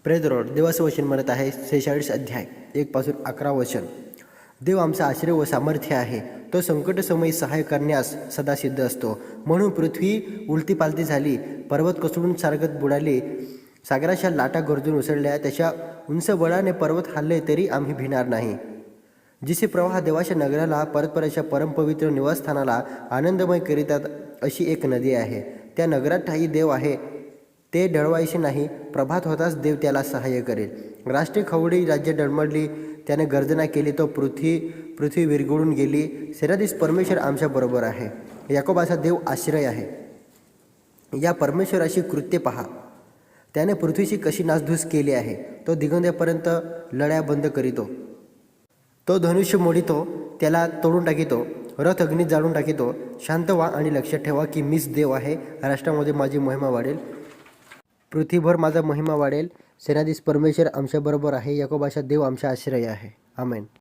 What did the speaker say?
Praise Lord. देवाचं वचन म्हणत आहे 46 अध्याय 1 पासून 11 वचन. देव आमचा आश्रय व सामर्थ्य आहे. तो संकटसमयी सहाय्य करण्यास सदा सिद्ध असतो. म्हणून पृथ्वी उलटी पालती झाली, पर्वत कोसळून सारगत बुडाले, सागराच्या लाटा गरजून उसळल्या, त्याच्या उंच बळाने पर्वत हल्ले तरी आम्ही भिणार नाही. जिचे प्रवाह देवाच्या नगराला परस्पराच्या परमपवित्र निवासस्थानाला आनंदमय करीतात अशी एक नदी आहे. त्या नगरात ठाई देव आहे, ते डळवायचे नाही. प्रभात होताच देव त्याला सहाय्य करेल. राष्ट्रीय खवडी राज्य डळमळली, त्याने गर्जना केली, तो पृथ्वी विरघळून गेली. सेनाधीश परमेश्वर आमच्या बरोबर आहे. याकोबाचा देव आश्रय आहे. या परमेश्वराची कृत्ये पहा, त्याने पृथ्वीची कशी नासधूस केली आहे. तो दिगंतापर्यंत लढ्या बंद करीतो. तो धनुष्य मोडितो, त्याला तोडून टाकितो, रथ अग्नीत जाळून टाकितो. शांत व्हा आणि लक्षात ठेवा की मीच देव आहे. राष्ट्रामध्ये माझी महिमा वाढेल, पृथ्वीभर माझा महिमा वाढेल. सेनाधीश परमेश्वर आमच्याबरोबर आहे. याकोबाचा देव आमचा आश्रय आहे. आमेन.